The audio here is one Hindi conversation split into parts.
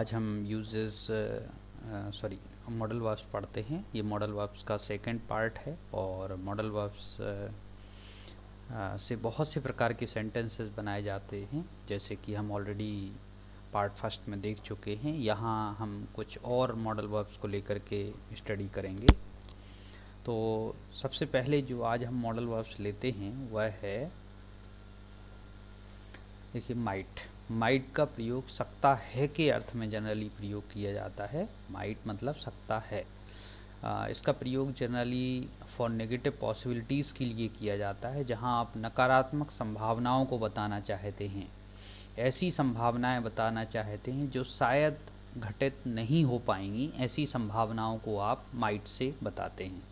आज हम मॉडल वर्ब्स पढ़ते हैं। ये मॉडल वर्ब्स का सेकंड पार्ट है और मॉडल वर्ब्स से बहुत से प्रकार के सेंटेंसेस बनाए जाते हैं, जैसे कि हम ऑलरेडी पार्ट फर्स्ट में देख चुके हैं। यहाँ हम कुछ और मॉडल वर्ब्स को लेकर के स्टडी करेंगे। तो सबसे पहले जो आज हम मॉडल वर्ब्स लेते हैं वह है, देखिए, माइट का प्रयोग सकता है के अर्थ में जनरली प्रयोग किया जाता है। माइट मतलब सकता है। इसका प्रयोग जनरली फॉर नेगेटिव पॉसिबिलिटीज़ के लिए किया जाता है, जहां आप नकारात्मक संभावनाओं को बताना चाहते हैं। ऐसी संभावनाएं बताना चाहते हैं जो शायद घटित नहीं हो पाएंगी, ऐसी संभावनाओं को आप माइट से बताते हैं।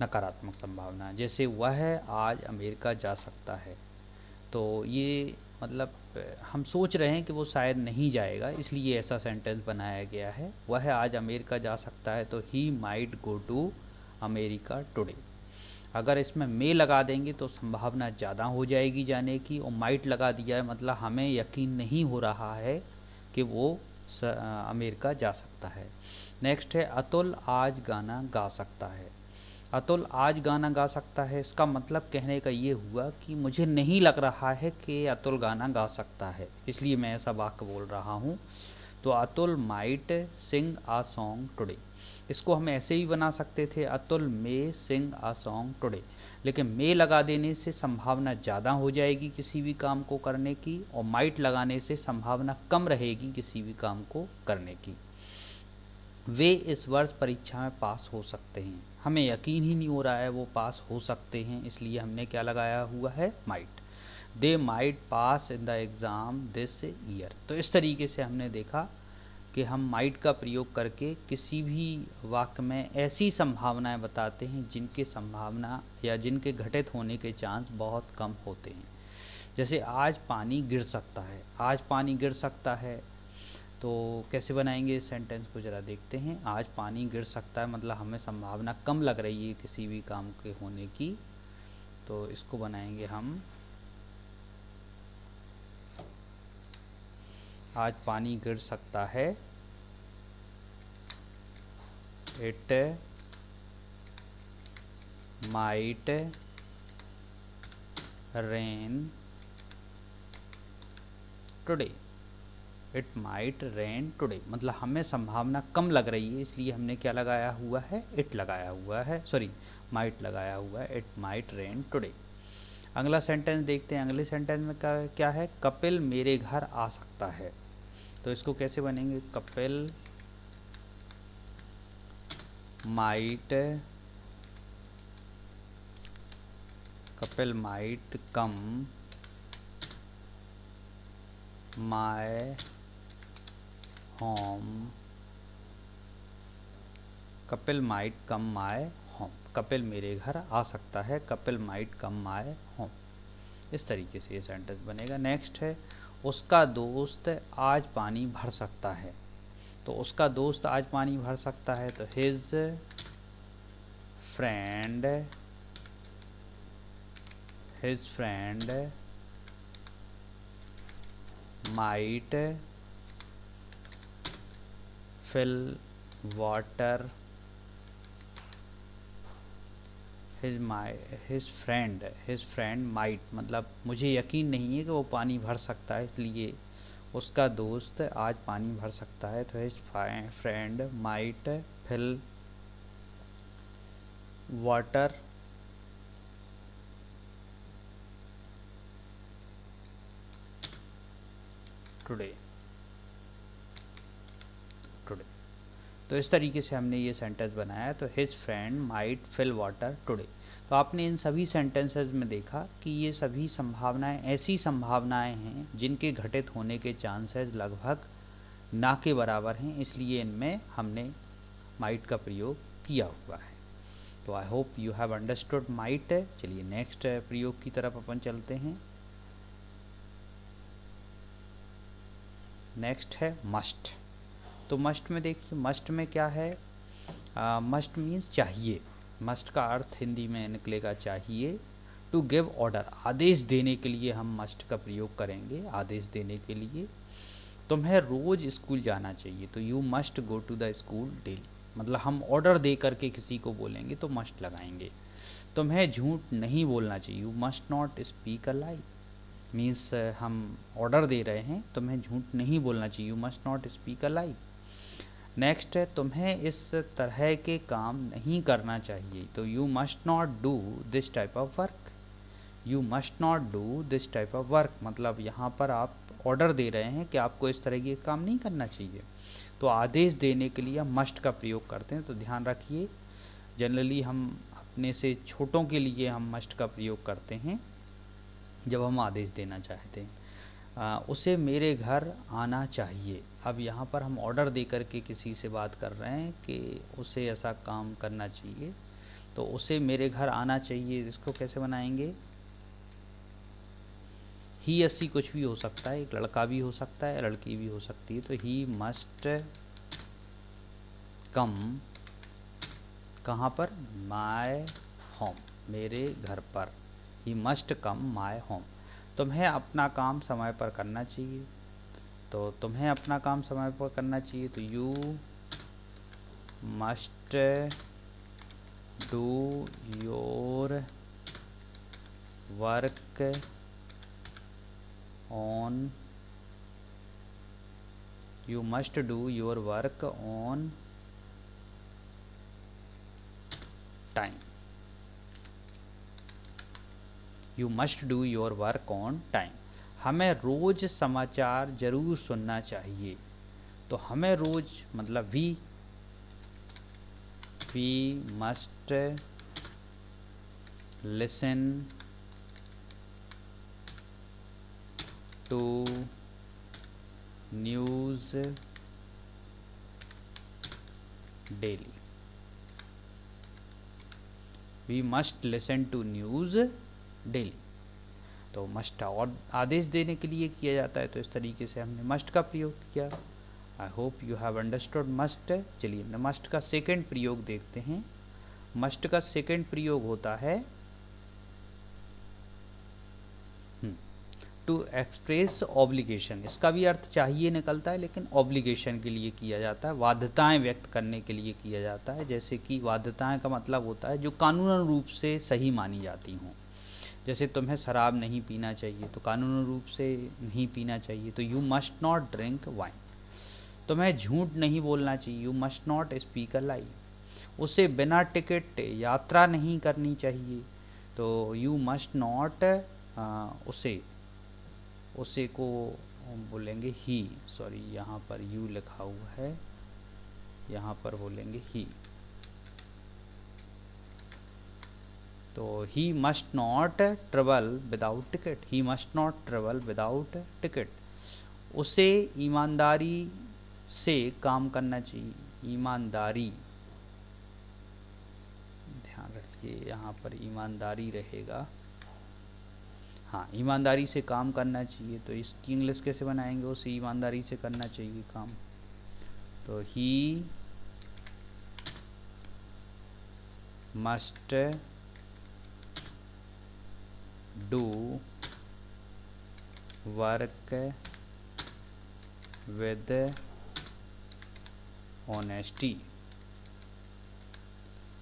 नकारात्मक संभावना, जैसे वह आज अमेरिका जा सकता है, तो ये मतलब हम सोच रहे हैं कि वो शायद नहीं जाएगा, इसलिए ऐसा सेंटेंस बनाया गया है। वह आज अमेरिका जा सकता है तो he might go to America today. अगर इसमें मे लगा देंगे तो संभावना ज़्यादा हो जाएगी जाने की, और माइट लगा दिया है मतलब हमें यकीन नहीं हो रहा है कि वो अमेरिका जा सकता है। नेक्स्ट है, अतुल आज गाना गा सकता है। अतुल आज गाना गा सकता है, इसका मतलब कहने का ये हुआ कि मुझे नहीं लग रहा है कि अतुल गाना गा सकता है, इसलिए मैं ऐसा वाक्य बोल रहा हूँ। तो Atul might sing a song today. इसको हम ऐसे ही बना सकते थे, Atul may sing a song today, लेकिन मे लगा देने से संभावना ज़्यादा हो जाएगी किसी भी काम को करने की, और माइट लगाने से संभावना कम रहेगी किसी भी काम को करने की। वे इस वर्ष परीक्षा में पास हो सकते हैं। हमें यकीन ही नहीं हो रहा है वो पास हो सकते हैं, इसलिए हमने क्या लगाया हुआ है, might. They might pass in the exam this year. तो इस तरीके से हमने देखा कि हम माइट का प्रयोग करके किसी भी वाक्य में ऐसी संभावनाएं बताते हैं जिनके संभावना या जिनके घटित होने के चांस बहुत कम होते हैं। जैसे आज पानी गिर सकता है। आज पानी गिर सकता है, तो कैसे बनाएंगे इस सेंटेंस को ज़रा देखते हैं। आज पानी गिर सकता है मतलब हमें संभावना कम लग रही है किसी भी काम के होने की, तो इसको बनाएंगे हम, आज पानी गिर सकता है, it might rain today. It might rain today मतलब हमें संभावना कम लग रही है, इसलिए हमने क्या लगाया हुआ है, इट लगाया हुआ है, सॉरी माइट लगाया हुआ है, इट माइट रेन टुडे। अगला सेंटेंस देखते हैं। अगले सेंटेंस में क्या है, कपिल मेरे घर आ सकता है। तो इसको कैसे बनेंगे, Kapil might come my home. Kapil might come my home, Kapil मेरे घर आ सकता है, Kapil might come my home. इस तरीके से ये सेंटेंस बनेगा। नेक्स्ट है, उसका दोस्त आज पानी भर सकता है। तो उसका दोस्त आज पानी भर सकता है, तो his friend might fill water. His friend might मतलब मुझे यकीन नहीं है कि वो पानी भर सकता है, इसलिए उसका दोस्त आज पानी भर सकता है, तो his friend might fill water today. तो इस तरीके से हमने ये सेंटेंस बनाया। तो his friend might fill water today. तो आपने इन सभी सेंटेंसेस में देखा कि ये सभी संभावनाएं ऐसी संभावनाएं हैं जिनके घटित होने के चांसेस लगभग ना के बराबर हैं, इसलिए इनमें हमने माइट का प्रयोग किया हुआ है। तो I hope you have understood might. चलिए नेक्स्ट प्रयोग की तरफ अपन चलते हैं। नेक्स्ट है मस्ट। तो मस्ट में देखिए, मस्ट में क्या है, मस्ट मीन्स चाहिए। मस्ट का अर्थ हिंदी में निकलेगा चाहिए। टू गिव ऑर्डर, आदेश देने के लिए हम मस्ट का प्रयोग करेंगे, आदेश देने के लिए। तुम्हें रोज स्कूल जाना चाहिए, तो you must go to the school daily, मतलब हम ऑर्डर दे करके किसी को बोलेंगे तो मस्ट लगाएंगे। तुम्हें झूठ नहीं बोलना चाहिए, you must not speak a lie, means हम ऑर्डर दे रहे हैं, तुम्हें झूठ नहीं बोलना चाहिए, you must not speak a lie. Next है, तुम्हें इस तरह के काम नहीं करना चाहिए, तो you must not do this type of work, you must not do this type of work, मतलब यहाँ पर आप ऑर्डर दे रहे हैं कि आपको इस तरह के काम नहीं करना चाहिए। तो आदेश देने के लिए हम मस्ट का प्रयोग करते हैं, तो ध्यान रखिए जनरली हम अपने से छोटों के लिए हम मस्ट का प्रयोग करते हैं जब हम आदेश देना चाहते हैं। उसे मेरे घर आना चाहिए, अब यहाँ पर हम ऑर्डर दे करके किसी से बात कर रहे हैं कि उसे ऐसा काम करना चाहिए, तो उसे मेरे घर आना चाहिए, इसको कैसे बनाएंगे? ही अस्सी कुछ भी हो सकता है, एक लड़का भी हो सकता है, लड़की भी हो सकती है, तो ही मस्ट कम कहाँ पर? माय होम, मेरे घर पर, he must come my home. तुम्हें अपना काम समय पर करना चाहिए, तो तुम्हें अपना काम समय पर करना चाहिए, तो you must do your work on, you must do your work on time, you must do your work on time. हमें रोज समाचार जरूर सुनना चाहिए, तो हमें रोज मतलब we must listen to news daily, we must listen to news daily. तो मस्ट और आदेश देने के लिए किया जाता है, तो इस तरीके से हमने मस्ट का प्रयोग किया। I hope you have understood must. चलिए मस्ट का सेकंड प्रयोग देखते हैं। मस्ट का सेकंड प्रयोग होता है टू एक्सप्रेस ऑब्लिगेशन, इसका भी अर्थ चाहिए निकलता है, लेकिन ऑब्लिगेशन के लिए किया जाता है, बाध्यताएं व्यक्त करने के लिए किया जाता है। जैसे कि बाध्यताएं का मतलब होता है जो कानूनन रूप से सही मानी जाती हों, जैसे तुम्हें शराब नहीं पीना चाहिए, तो कानूनी रूप से नहीं पीना चाहिए, तो you must not drink wine. तुम्हें झूठ नहीं बोलना चाहिए, you must not speak a lie. उसे बिना टिकट यात्रा नहीं करनी चाहिए, तो यू मस्ट नॉट उसे को बोलेंगे ही, सॉरी यहाँ पर यू लिखा हुआ है, यहाँ पर बोलेंगे ही। तो he must not travel without ticket, he must not travel without ticket. उसे ईमानदारी से काम करना चाहिए, ईमानदारी, ध्यान रखिए यहाँ पर ईमानदारी रहेगा, हाँ ईमानदारी से काम करना चाहिए। तो इसकी इंग्लिश कैसे बनाएंगे? उसे ईमानदारी से करना चाहिए काम, तो he must do work with honesty,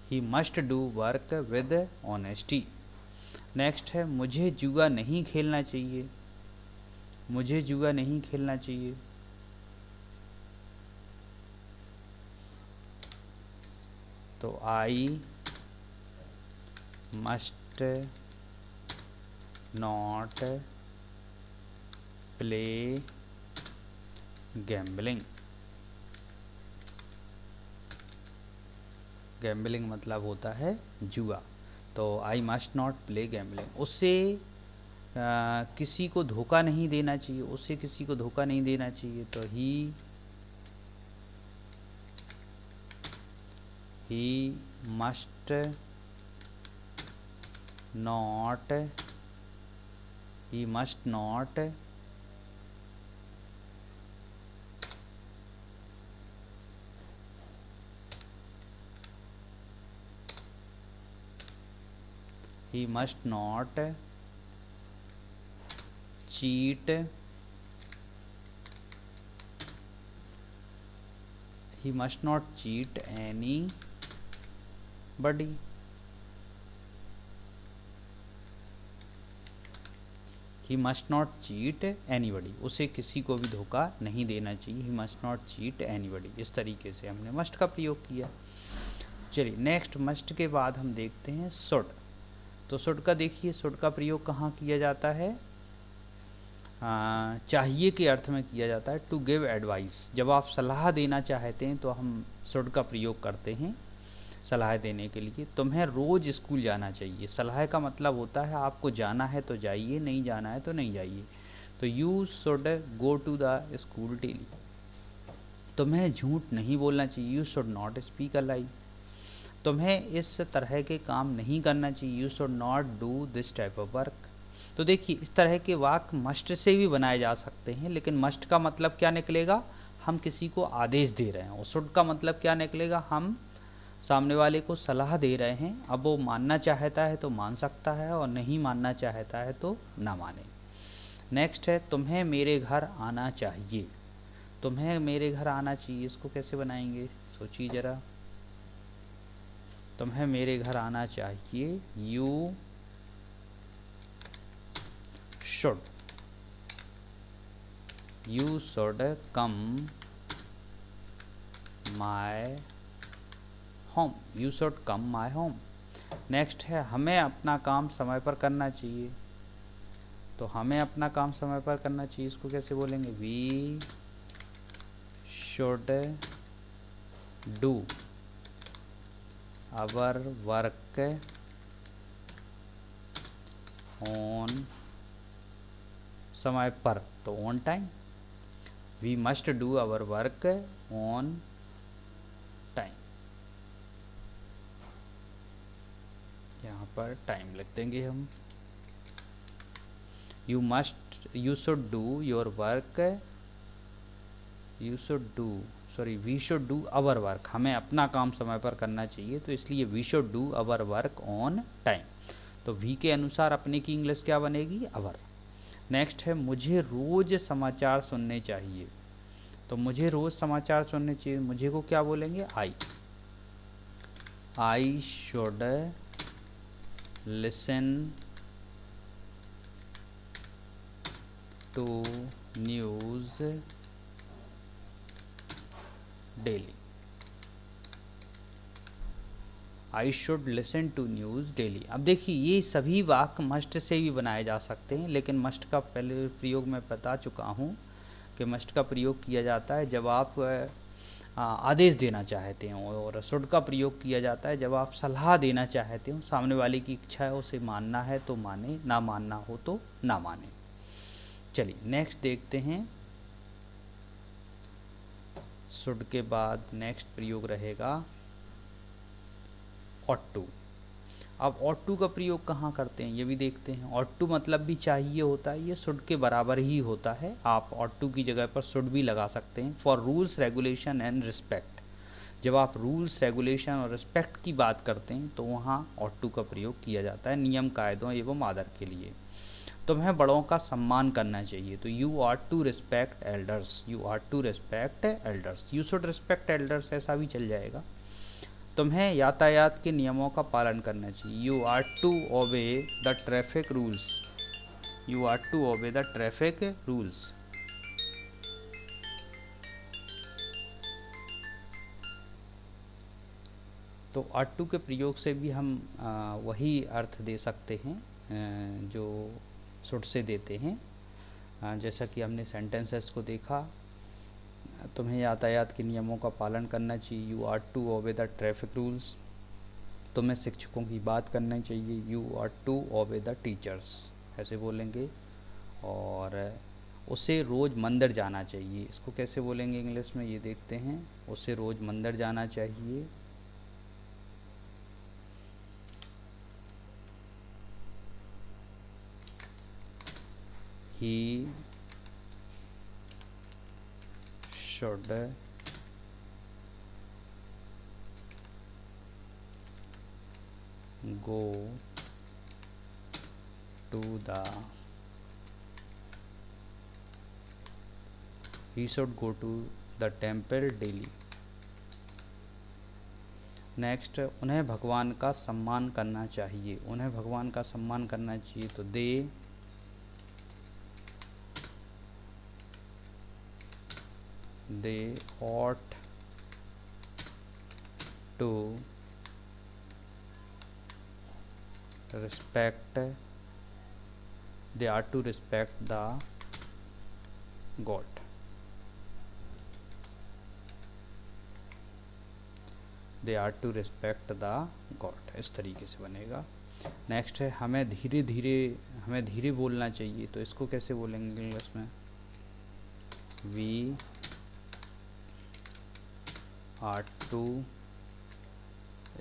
he must do work with honesty. Next है, मुझे जुआ नहीं खेलना चाहिए, मुझे जुआ नहीं खेलना चाहिए, तो I must not play gambling. Gambling मतलब होता है जुआ, तो I must not play gambling. उससे किसी को धोखा नहीं देना चाहिए, उससे किसी को धोखा नहीं देना चाहिए, तो he must not, he must not he must not cheat he must not cheat any buddy, he must not cheat anybody, उसे किसी को भी धोखा नहीं देना चाहिए। He must not cheat anybody, इस तरीके से हमने मस्ट का प्रयोग किया। चलिए नेक्स्ट मस्ट के बाद हम देखते हैं शुड। तो शुड का देखिए, शुड का प्रयोग कहाँ किया जाता है? चाहिए के अर्थ में किया जाता है। टू गिव एडवाइस, जब आप सलाह देना चाहते हैं तो हम शुड का प्रयोग करते हैं सलाह देने के लिए। तुम्हें रोज़ स्कूल जाना चाहिए, सलाह का मतलब होता है आपको जाना है तो जाइए, नहीं जाना है तो नहीं जाइए। तो you should go to the school daily. तुम्हें झूठ नहीं बोलना चाहिए, you should not speak a lie. तुम्हें इस तरह के काम नहीं करना चाहिए, you should not do this type of work. तो देखिए इस तरह के वाक्य मस्ट से भी बनाए जा सकते हैं, लेकिन मस्ट का मतलब क्या निकलेगा? हम किसी को आदेश दे रहे हैं। और शुड का मतलब क्या निकलेगा? हम सामने वाले को सलाह दे रहे हैं। अब वो मानना चाहता है तो मान सकता है और नहीं मानना चाहता है तो ना माने। नेक्स्ट है तुम्हें मेरे घर आना चाहिए। तुम्हें मेरे घर आना चाहिए, इसको कैसे बनाएंगे सोचिए ज़रा। तुम्हें मेरे घर आना चाहिए, you should, you should come my home, you should come my home. Next है हमें अपना काम समय पर करना चाहिए। तो हमें अपना काम समय पर करना चाहिए, इसको कैसे बोलेंगे? We should do our work on, समय पर तो on time. We must do our work on time, यहाँ पर टाइम लिख देंगे हम। You must, you should do your work, you should do, sorry we should do our work, हमें अपना काम समय पर करना चाहिए, तो इसलिए we should do our work on time. तो वी के अनुसार अपने की इंग्लिश क्या बनेगी? आवर। नेक्स्ट है मुझे रोज समाचार सुनने चाहिए। तो मुझे रोज समाचार सुनने चाहिए, मुझे को क्या बोलेंगे? I should listen to news daily, I should listen to news daily. अब देखिए ये सभी वाक्य मस्ट से भी बनाए जा सकते हैं, लेकिन मस्ट का पहले प्रयोग मैं बता चुका हूँ कि मस्ट का प्रयोग किया जाता है जब आप आदेश देना चाहते हो, और शुड का प्रयोग किया जाता है जब आप सलाह देना चाहते हो। सामने वाले की इच्छा है, उसे मानना है तो माने, ना मानना हो तो ना माने। चलिए नेक्स्ट देखते हैं। शुड के बाद नेक्स्ट प्रयोग रहेगा ought to। अब ought to का प्रयोग कहाँ करते हैं ये भी देखते हैं। ought to मतलब भी चाहिए होता है, ये शुड के बराबर ही होता है। आप ought to की जगह पर शुड भी लगा सकते हैं। For rules regulation and respect, जब आप रूल्स रेगुलेशन और रिस्पेक्ट की बात करते हैं तो वहाँ ought to का प्रयोग किया जाता है, नियम कायदों एवं आदर के लिए। तुम्हें बड़ों का सम्मान करना चाहिए, तो you ought to respect elders, you ought to respect elders, you should respect elders ऐसा भी चल जाएगा। तुम्हें यातायात के नियमों का पालन करना चाहिए, you ought to obey the traffic rules, you ought to obey the traffic rules। तो ought to के प्रयोग से भी हम वही अर्थ दे सकते हैं जो शुड से देते हैं। जैसा कि हमने सेंटेंसेस को देखा, तुम्हें यातायात के नियमों का पालन करना चाहिए, you ought to obey the traffic rules। तुम्हें शिक्षकों की बात करना चाहिए, you ought to obey the teachers ऐसे बोलेंगे। और उसे रोज़ मंदिर जाना चाहिए, इसको कैसे बोलेंगे इंग्लिश में ये देखते हैं। उसे रोज़ मंदिर जाना चाहिए, he should go to the, he should go to the temple daily। Next, उन्हें भगवान का सम्मान करना चाहिए। उन्हें भगवान का सम्मान करना चाहिए तो they ought to respect they are to respect the god। They are to respect the god, इस तरीके से बनेगा। नेक्स्ट है, हमें धीरे बोलना चाहिए, तो इसको कैसे बोलेंगे इंग्लिश में? We are to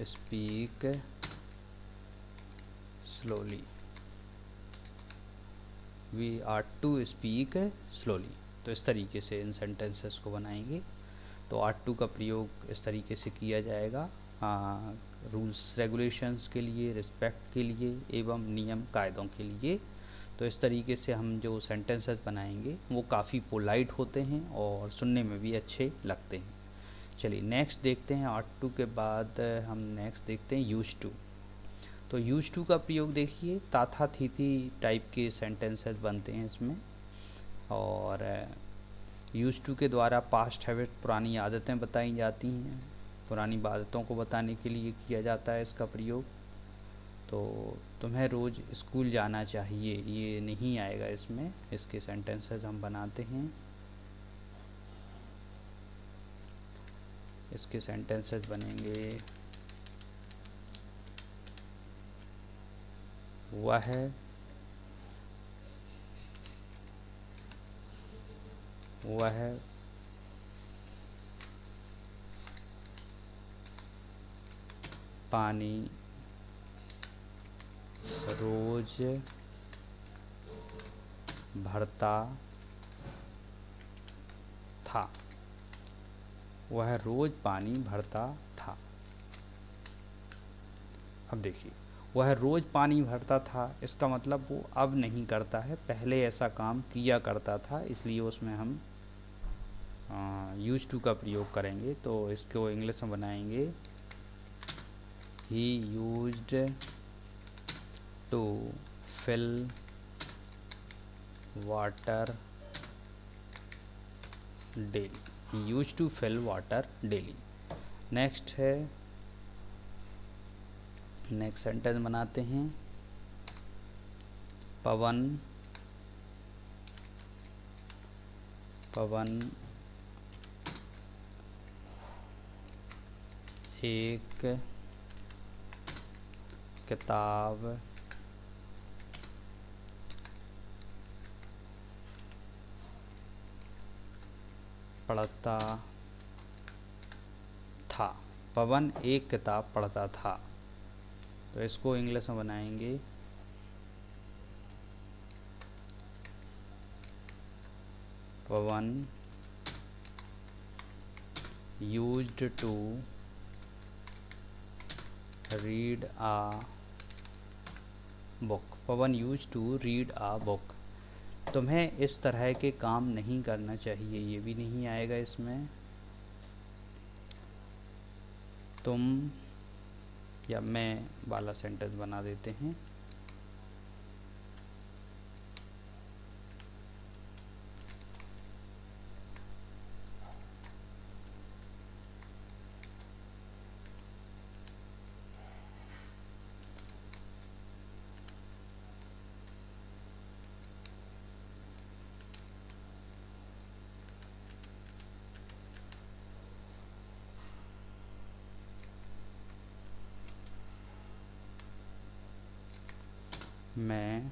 speak slowly. We are to speak slowly. तो इस तरीके से इन सेंटेंसेस को बनाएंगे। तो R2 का प्रयोग इस तरीके से किया जाएगा रूल्स रेगुलेशंस के लिए, रिस्पेक्ट के लिए एवं नियम कायदों के लिए। तो इस तरीके से हम जो सेंटेंसेस बनाएंगे वो काफ़ी पोलाइट होते हैं और सुनने में भी अच्छे लगते हैं। चलिए नेक्स्ट देखते हैं। R2 के बाद हम नेक्स्ट देखते हैं यूज टू। तो यूज टू का प्रयोग देखिए, ताथा थीथी टाइप के सेंटेंसेस बनते हैं इसमें। और यूज टू के द्वारा पास्ट हैबिट, पुरानी आदतें बताई जाती हैं। पुरानी आदतों को बताने के लिए किया जाता है इसका प्रयोग। तो तुम्हें रोज़ स्कूल जाना चाहिए, ये नहीं आएगा इसमें। इसके सेंटेंसेस हम बनाते हैं। इसके सेंटेंसेस बनेंगे, वह पानी रोज भरता था। वह रोज पानी भरता था। अब देखिए, वह रोज पानी भरता था, इसका मतलब वो अब नहीं करता है, पहले ऐसा काम किया करता था, इसलिए उसमें हम यूज टू का प्रयोग करेंगे। तो इसको इंग्लिश में बनाएंगे, he used to fill water daily. He used to fill water daily. Next है, नेक्स्ट सेंटेंस बनाते हैं, पवन एक किताब पढ़ता था। पवन एक किताब पढ़ता था। तो इसको इंग्लिश में बनाएंगे, Pawan used to read a book. Pawan used to read a book. तुम्हें इस तरह के काम नहीं करना चाहिए, ये भी नहीं आएगा इसमें। तुम या मैं वाला सेंटेंस बना देते हैं। मैं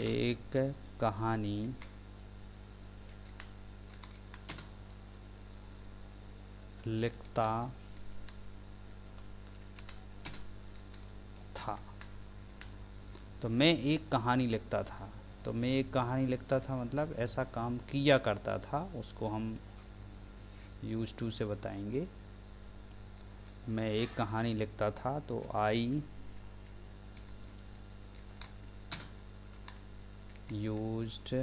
एक कहानी लिखता था। तो मैं एक कहानी लिखता था। तो मैं एक कहानी लिखता था मतलब ऐसा काम किया करता था, उसको हम यूज टू से बताएंगे। मैं एक कहानी लिखता था, तो I used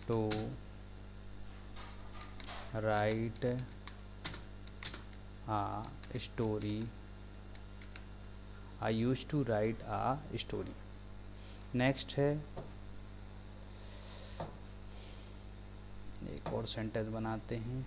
to write a story, I use to write a story. Next है, एक और सेंटेंस बनाते हैं।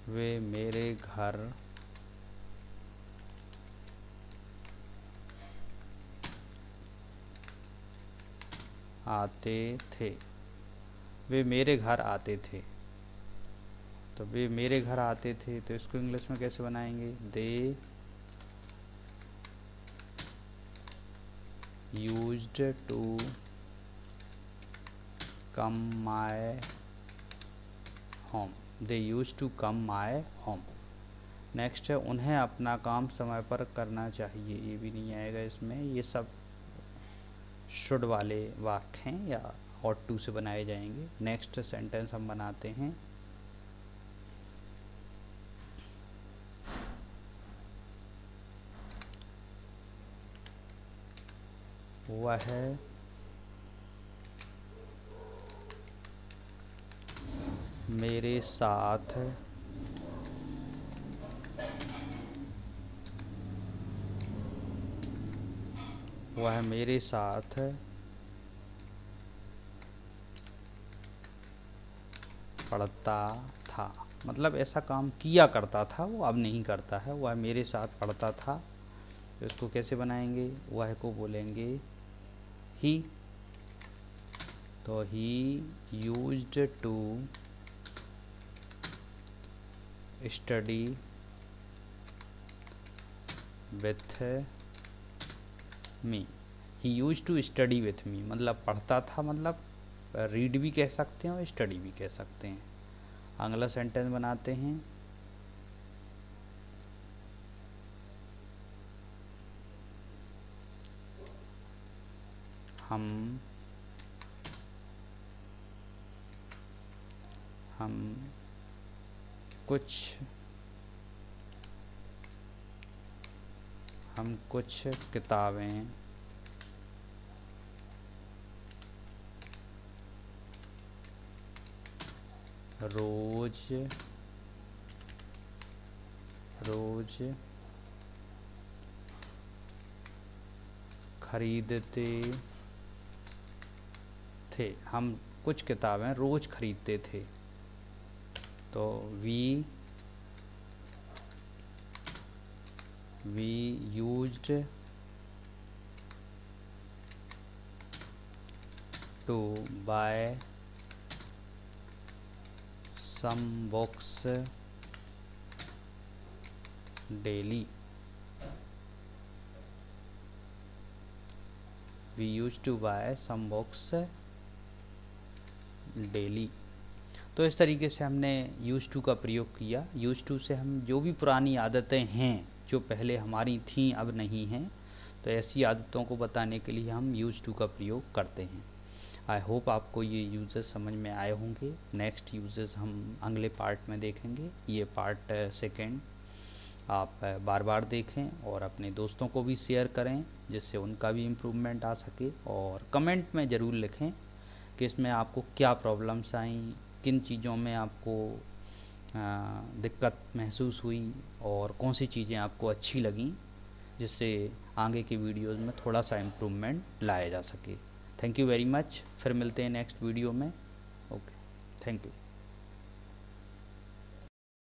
वे मेरे घर आते थे। वे मेरे घर आते थे। तो वे मेरे घर आते थे, तो इसको इंग्लिश में कैसे बनाएंगे? They used to come my home. They use to come my home. Next है, उन्हें अपना काम समय पर करना चाहिए। ये भी नहीं आएगा इसमें, ये सब शुड वाले वाक्य हैं या ought to से बनाए जाएंगे। नेक्स्ट सेंटेंस हम बनाते हैं, वह मेरे साथ पढ़ता था। मतलब ऐसा काम किया करता था, वो अब नहीं करता है। वह मेरे साथ पढ़ता था, तो इसको कैसे बनाएंगे? वह को बोलेंगे ही। तो he used to study with me. He use to study with me मतलब पढ़ता था, मतलब रीड भी कह सकते हैं और स्टडी भी कह सकते हैं। अगला सेंटेंस बनाते हैं, हम कुछ किताबें रोज खरीदते थे। हम कुछ किताबें रोज खरीदते थे। तो we used to buy some books daily। We used to buy some books daily। तो इस तरीके से हमने यूज टू का प्रयोग किया। यूज टू से हम जो भी पुरानी आदतें हैं जो पहले हमारी थीं अब नहीं हैं, तो ऐसी आदतों को बताने के लिए हम यूज टू का प्रयोग करते हैं। आई होप आपको ये यूजेस समझ में आए होंगे। नेक्स्ट यूजेस हम अगले पार्ट में देखेंगे। ये पार्ट सेकेंड आप बार बार देखें और अपने दोस्तों को भी शेयर करें, जिससे उनका भी इम्प्रूवमेंट आ सके। और कमेंट में ज़रूर लिखें कि इसमें आपको क्या प्रॉब्लम्स आई, किन चीज़ों में आपको दिक्कत महसूस हुई और कौन सी चीज़ें आपको अच्छी लगीं, जिससे आगे की वीडियोज़ में थोड़ा सा इम्प्रूवमेंट लाया जा सके। Thank you very much. फिर मिलते हैं नेक्स्ट वीडियो में। Okay, thank you.